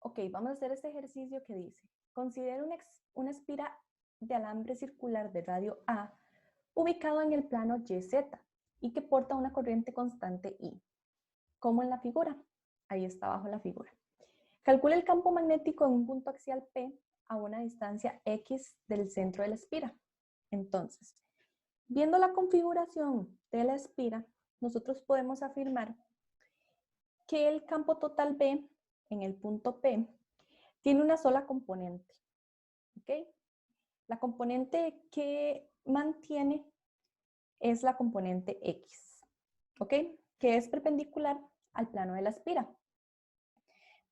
Ok, vamos a hacer este ejercicio que dice, considera una espira de alambre circular de radio A ubicado en el plano YZ y que porta una corriente constante I, como en la figura. Ahí está abajo la figura. Calcula el campo magnético en un punto axial P a una distancia X del centro de la espira. Entonces, viendo la configuración de la espira, nosotros podemos afirmar que el campo total B en el punto P tiene una sola componente. ¿Ok? La componente que mantiene es la componente X. ¿Ok? Que es perpendicular al plano de la espira.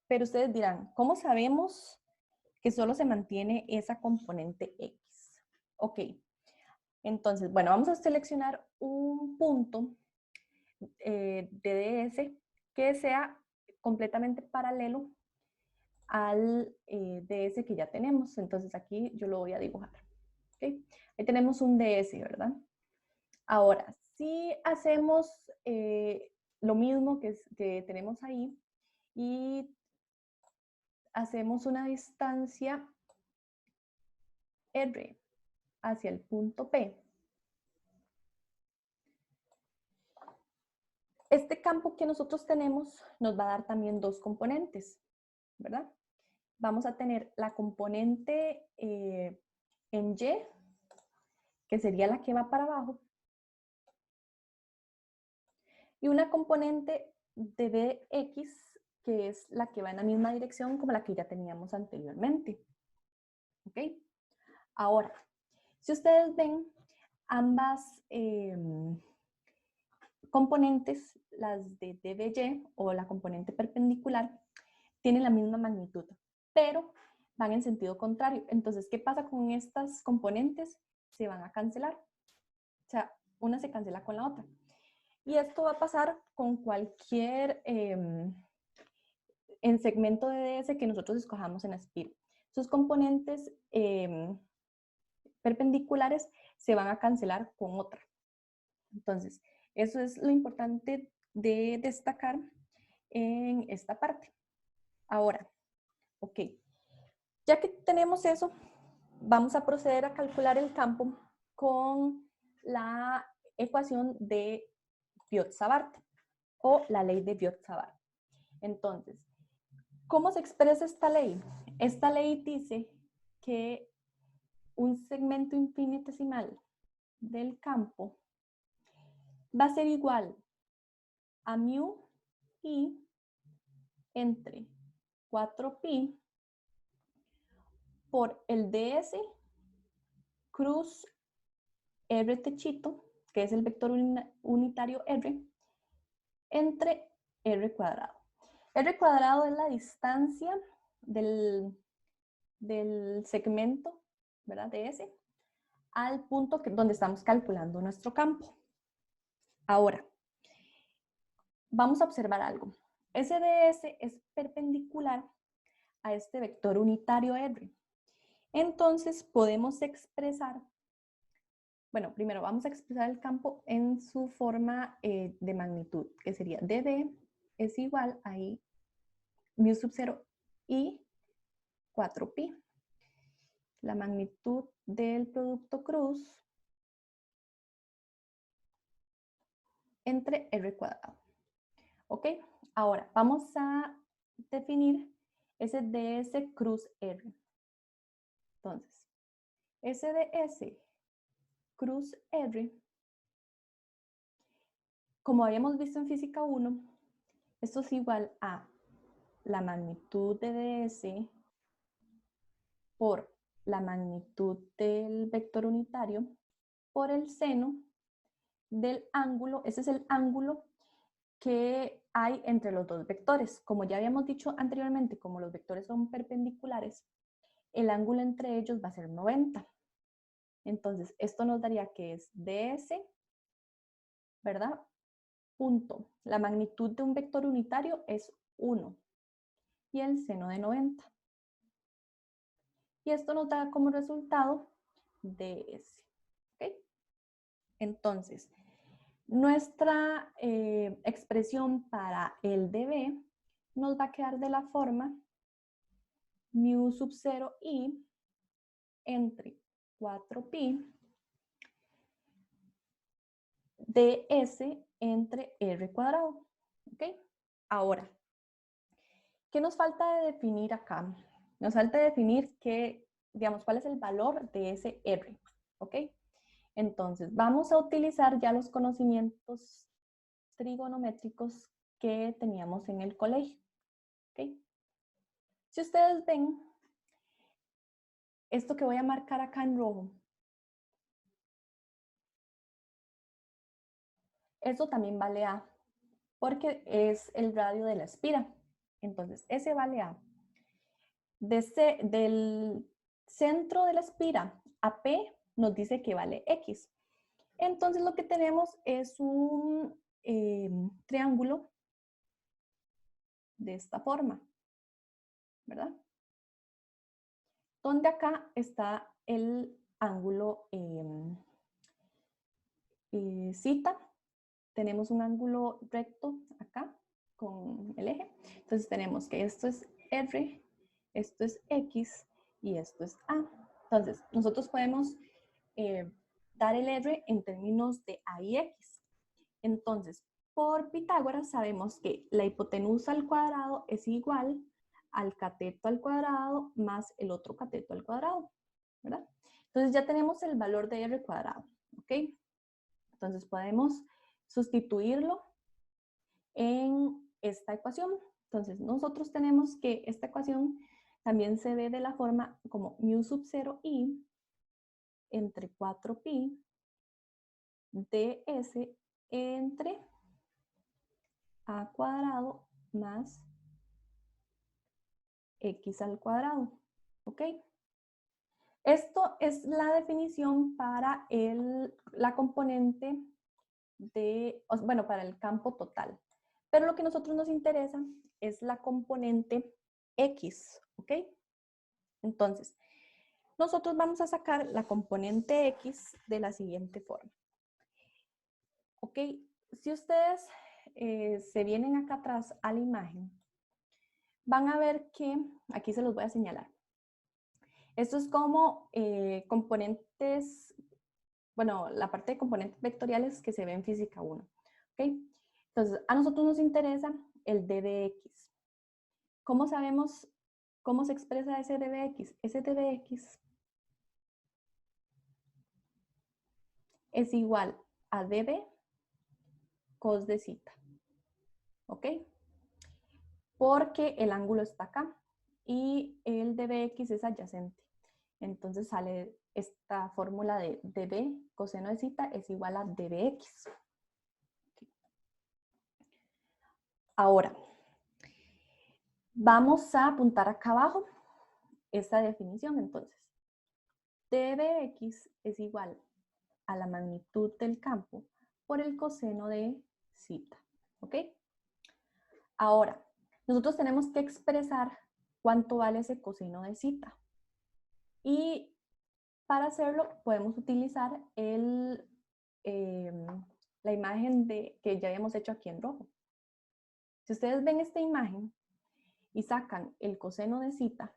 Pero ustedes dirán, ¿cómo sabemos que solo se mantiene esa componente X? Ok. Entonces, bueno, vamos a seleccionar un punto de DS que sea completamente paralelo al DS que ya tenemos. Entonces aquí yo lo voy a dibujar. ¿Okay? Ahí tenemos un DS, ¿verdad? Ahora, si hacemos lo mismo que tenemos ahí y hacemos una distancia R hacia el punto P, este campo que nosotros tenemos nos va a dar también dos componentes, ¿verdad? Vamos a tener la componente en Y, que sería la que va para abajo, y una componente de Bx, que es la que va en la misma dirección como la que ya teníamos anteriormente. ¿Ok? Ahora, si ustedes ven, ambas componentes, las de dby o la componente perpendicular, tienen la misma magnitud, pero van en sentido contrario. Entonces, ¿qué pasa con estas componentes? Se van a cancelar. O sea, una se cancela con la otra. Y esto va a pasar con cualquier en segmento de DS que nosotros escojamos en Aspiro. Sus componentes perpendiculares se van a cancelar con otra. Entonces, eso es lo importante de destacar en esta parte. Ahora, ok, ya que tenemos eso, vamos a proceder a calcular el campo con la ecuación de Biot-Savart o la ley de Biot-Savart. Entonces, ¿cómo se expresa esta ley? Esta ley dice que un segmento infinitesimal del campo va a ser igual a mu i entre 4pi por el ds cruz r techito, que es el vector unitario r, entre r cuadrado. R cuadrado es la distancia del segmento, ¿verdad? De ese, al punto donde estamos calculando nuestro campo. Ahora, vamos a observar algo. Ese ds es perpendicular a este vector unitario r. Entonces, podemos expresar, bueno, primero vamos a expresar el campo en su forma de magnitud, que sería dB es igual a I mu sub 0 y 4pi. La magnitud del producto cruz entre R cuadrado. ¿Ok? Ahora, vamos a definir ese ds cruz R. Entonces, ese ds cruz R, como habíamos visto en física 1, esto es igual a la magnitud de ds por la magnitud del vector unitario por el seno del ángulo. Ese es el ángulo que hay entre los dos vectores. Como ya habíamos dicho anteriormente, como los vectores son perpendiculares, el ángulo entre ellos va a ser 90. Entonces, esto nos daría que es ds, ¿verdad? Punto. La magnitud de un vector unitario es 1 y el seno de 90. Y esto nos da como resultado ds. ¿Ok? Entonces, nuestra expresión para el dB nos va a quedar de la forma mu sub 0 i entre 4pi ds entre r cuadrado. ¿Ok? Ahora, ¿qué nos falta de definir acá? Nos falta definir digamos, cuál es el valor de ese r. ¿Ok? Entonces, vamos a utilizar ya los conocimientos trigonométricos que teníamos en el colegio. ¿Ok? Si ustedes ven, esto que voy a marcar acá en rojo, eso también vale A, porque es el radio de la espira. Entonces, ese vale A. Del centro de la espira a P nos dice que vale X. Entonces, lo que tenemos es un triángulo de esta forma, ¿verdad? Donde acá está el ángulo zeta. Tenemos un ángulo recto acá con el eje. Entonces tenemos que esto es R, esto es X y esto es A. Entonces nosotros podemos dar el R en términos de A y X. Entonces, por Pitágoras sabemos que la hipotenusa al cuadrado es igual al cateto al cuadrado más el otro cateto al cuadrado, ¿verdad? Entonces ya tenemos el valor de R cuadrado, ¿ok? Entonces podemos sustituirlo en esta ecuación. Entonces nosotros tenemos que esta ecuación también se ve de la forma como mu sub 0 i entre 4pi ds entre a cuadrado más x al cuadrado. ¿Ok? Esto es la definición para la componente bueno, para el campo total. Pero lo que a nosotros nos interesa es la componente X, ¿ok? Entonces, nosotros vamos a sacar la componente X de la siguiente forma. ¿Ok? Si ustedes se vienen acá atrás a la imagen, van a ver que, aquí se los voy a señalar. Esto es como componentes, bueno, la parte de componentes vectoriales que se ve en física 1. ¿Ok? Entonces, a nosotros nos interesa el d de x. ¿Cómo sabemos cómo se expresa ese d de x? Ese d de x es igual a db cos de zeta. ¿Ok? Porque el ángulo está acá y el dbx es adyacente. Entonces sale esta fórmula de db coseno de zeta es igual a dbx. Ahora, vamos a apuntar acá abajo esta definición. Entonces, dbx es igual a la magnitud del campo por el coseno de zeta. ¿Ok? Ahora, nosotros tenemos que expresar cuánto vale ese coseno de zeta. Y para hacerlo podemos utilizar la imagen que ya habíamos hecho aquí en rojo. Si ustedes ven esta imagen y sacan el coseno de zeta,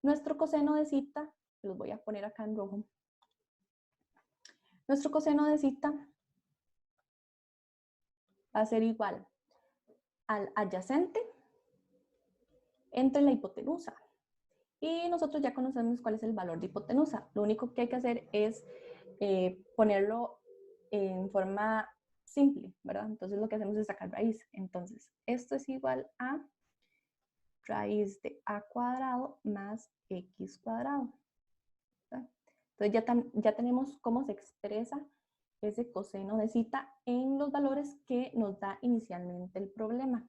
nuestro coseno de zeta, los voy a poner acá en rojo, nuestro coseno de zeta va a ser igual al adyacente entre la hipotenusa. Y nosotros ya conocemos cuál es el valor de hipotenusa. Lo único que hay que hacer es ponerlo en forma simple, ¿verdad? Entonces lo que hacemos es sacar raíz. Entonces, esto es igual a raíz de a cuadrado más x cuadrado. ¿Verdad? Entonces ya tenemos cómo se expresa ese coseno de zeta en los valores que nos da inicialmente el problema.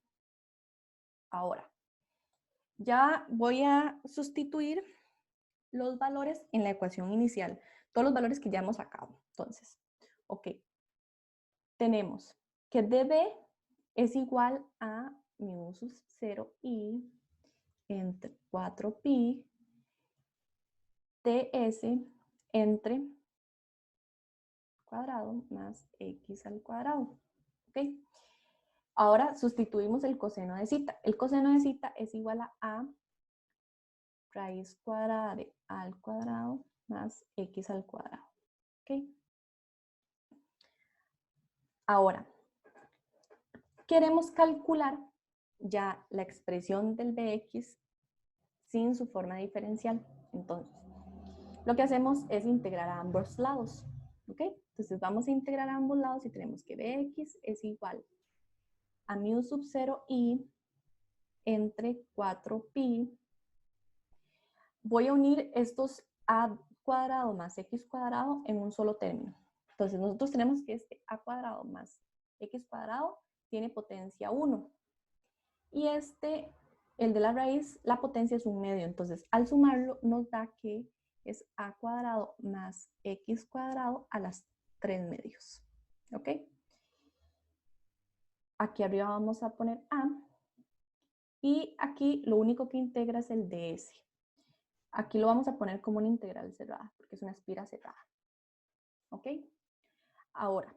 Ahora, ya voy a sustituir los valores en la ecuación inicial, todos los valores que ya hemos sacado. Entonces, ok, tenemos que db es igual a mu sub 0 i entre 4pi ds entre cuadrado más x al cuadrado. ¿Ok? Ahora sustituimos el coseno de zeta. El coseno de zeta es igual a raíz cuadrada de a al cuadrado más x al cuadrado. ¿Ok? Ahora, queremos calcular ya la expresión del bx sin su forma diferencial. Entonces, lo que hacemos es integrar a ambos lados. ¿Ok? Entonces vamos a integrar a ambos lados y tenemos que bx es igual a mu sub 0 i entre 4pi. Voy a unir estos a cuadrado más x cuadrado en un solo término. Entonces nosotros tenemos que este a cuadrado más x cuadrado tiene potencia 1. Y este, el de la raíz, la potencia es un medio. Entonces al sumarlo nos da que es a cuadrado más x cuadrado a las 3 medios. ¿Ok? Aquí arriba vamos a poner a. Y aquí lo único que integra es el ds. Aquí lo vamos a poner como una integral cerrada, porque es una espira cerrada. ¿Ok? Ahora,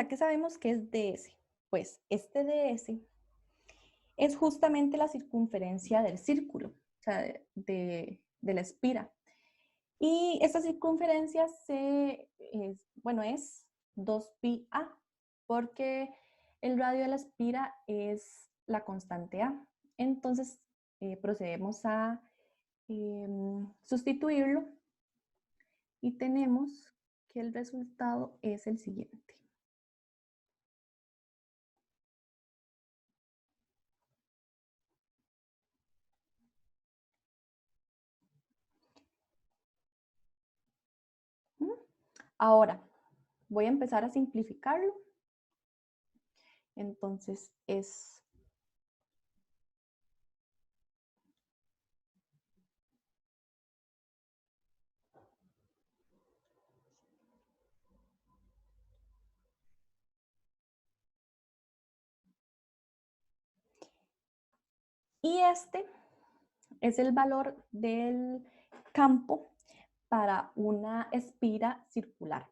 ¿qué sabemos que es ds? Pues este ds es justamente la circunferencia del círculo, o sea, de la espira. Y esta circunferencia es 2πa, porque el radio de la espira es la constante a. Entonces, procedemos a sustituirlo y tenemos que el resultado es el siguiente. Ahora, voy a empezar a simplificarlo. Entonces es y este es el valor del campo para una espira circular.